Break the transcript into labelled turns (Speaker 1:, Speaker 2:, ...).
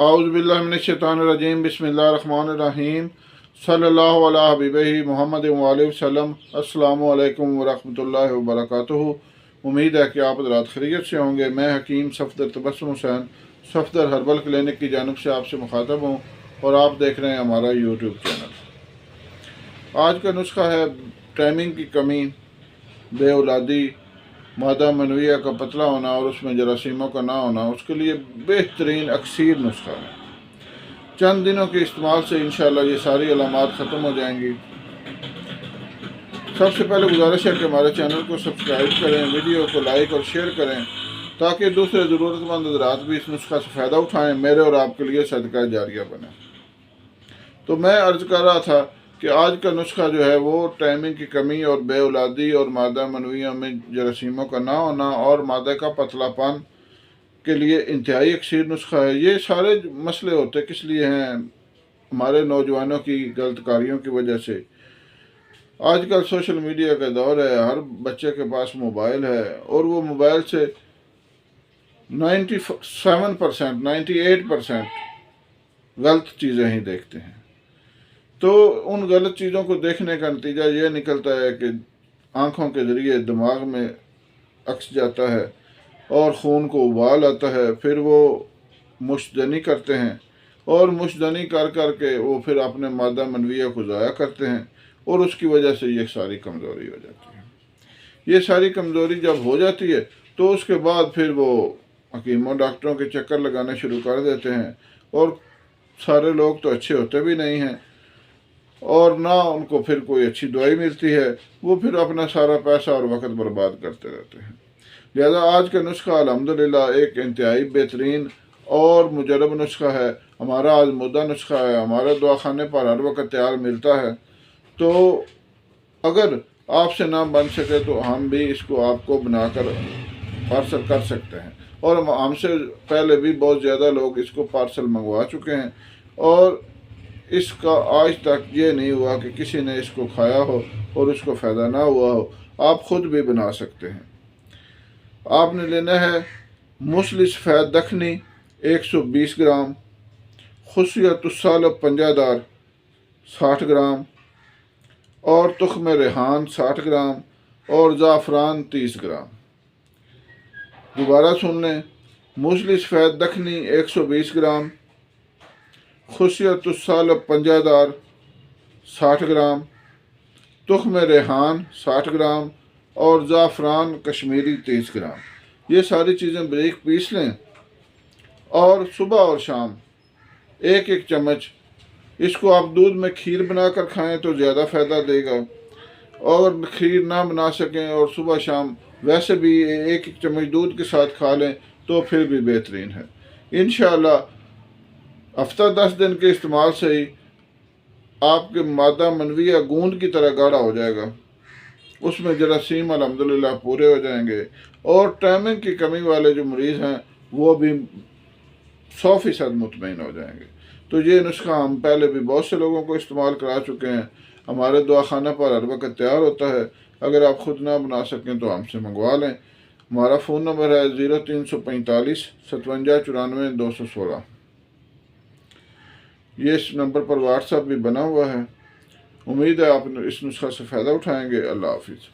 Speaker 1: اعوذ باللہ من الشیطان الرجیم بسم اللہ الرحمن الرحیم صلی اللہ علیہ حبیبہ محمد وآلہ وسلم۔ السلام علیکم ورحمۃ اللہ وبرکاتہ۔ امید ہے کہ آپ حضرات خیریت سے ہوں گے۔ میں حکیم صفدر تبسم حسین صفدر ہربل کلینک کی جانب سے آپ سے مخاطب ہوں اور آپ دیکھ رہے ہیں ہمارا یوٹیوب چینل۔ آج کا نسخہ ہے ٹائمنگ کی کمی، بے اولادی، مادہ منویہ کا پتلا ہونا اور اس میں جراثیموں کا نہ ہونا۔ اس کے لیے بہترین اکسیر نسخہ ہے۔ چند دنوں کے استعمال سے انشاءاللہ یہ ساری علامات ختم ہو جائیں گی۔ سب سے پہلے گزارش ہے کہ ہمارے چینل کو سبسکرائب کریں، ویڈیو کو لائک اور شیئر کریں تاکہ دوسرے ضرورت مند حضرات بھی اس نسخہ سے فائدہ اٹھائیں، میرے اور آپ کے لیے صدقہ جاریہ بنے۔ تو میں عرض کر رہا تھا کہ آج کا نسخہ جو ہے وہ ٹائمنگ کی کمی اور بے اولادی اور مادہ منویہ میں جراثیموں کا نہ ہونا اور مادہ کا پتلا پن کے لیے انتہائی اکثیر نسخہ ہے۔ یہ سارے مسئلے ہوتے کس لیے ہیں؟ ہمارے نوجوانوں کی غلط کاریوں کی وجہ سے۔ آج کل سوشل میڈیا کا دور ہے، ہر بچے کے پاس موبائل ہے اور وہ موبائل سے 97%، 98% غلط چیزیں ہی دیکھتے ہیں۔ تو ان غلط چیزوں کو دیکھنے کا نتیجہ یہ نکلتا ہے کہ آنکھوں کے ذریعے دماغ میں عکس جاتا ہے اور خون کو ابال آتا ہے، پھر وہ مشتدنی کرتے ہیں اور مشتدنی کر کر کے وہ پھر اپنے مادہ منویہ کو ضائع کرتے ہیں اور اس کی وجہ سے یہ ساری کمزوری ہو جاتی ہے۔ یہ ساری کمزوری جب ہو جاتی ہے تو اس کے بعد پھر وہ حکیموں ڈاکٹروں کے چکر لگانے شروع کر دیتے ہیں اور سارے لوگ تو اچھے ہوتے بھی نہیں ہیں اور نہ ان کو پھر کوئی اچھی دوائی ملتی ہے، وہ پھر اپنا سارا پیسہ اور وقت برباد کرتے رہتے ہیں۔ لہذا آج کا نسخہ الحمدللہ ایک انتہائی بہترین اور مجرب نسخہ ہے، ہمارا آزمودہ نسخہ ہے، ہمارے دواخانے پر ہر وقت تیار ملتا ہے۔ تو اگر آپ سے نہ بن سکے تو ہم بھی اس کو آپ کو بنا کر پارسل کر سکتے ہیں، اور ہم سے پہلے بھی بہت زیادہ لوگ اس کو پارسل منگوا چکے ہیں اور اس کا آج تک یہ نہیں ہوا کہ کسی نے اس کو کھایا ہو اور اس کو فائدہ نہ ہوا ہو۔ آپ خود بھی بنا سکتے ہیں۔ آپ نے لینا ہے موسلی سفید دکنی 120 گرام، خصیت السالب پنجہ دار 60 گرام اور تخم ریحان 60 گرام اور زعفران 30 گرام۔ دوبارہ سن لیں، موسلی سفید دکنی 120 گرام، خصیت السالب پنجہ دار 60 گرام، تخم ریحان 60 گرام اور زعفران کشمیری 30 گرام۔ یہ ساری چیزیں باریک پیس لیں اور صبح اور شام ایک ایک چمچ اس کو آپ دودھ میں کھیر بنا کر کھائیں تو زیادہ فائدہ دے گا، اور کھیر نہ بنا سکیں اور صبح شام ویسے بھی ایک ایک چمچ دودھ کے ساتھ کھا لیں تو پھر بھی بہترین ہے۔ انشاءاللہ ہفتہ 10 دن کے استعمال سے ہی آپ کے مادہ منویہ گوند کی طرح گاڑھا ہو جائے گا، اس میں جراثیم الحمدللہ پورے ہو جائیں گے اور ٹائمنگ کی کمی والے جو مریض ہیں وہ بھی 100% مطمئن ہو جائیں گے۔ تو یہ نسخہ ہم پہلے بھی بہت سے لوگوں کو استعمال کرا چکے ہیں، ہمارے دواخانہ پر ہر وقت تیار ہوتا ہے۔ اگر آپ خود نہ بنا سکیں تو ہم سے منگوا لیں۔ ہمارا فون نمبر ہے 0345 57 94 216۔ یہ اس نمبر پر واٹس ایپ بھی بنا ہوا ہے۔ امید ہے آپ اس نسخہ سے فائدہ اٹھائیں گے۔ اللہ حافظ۔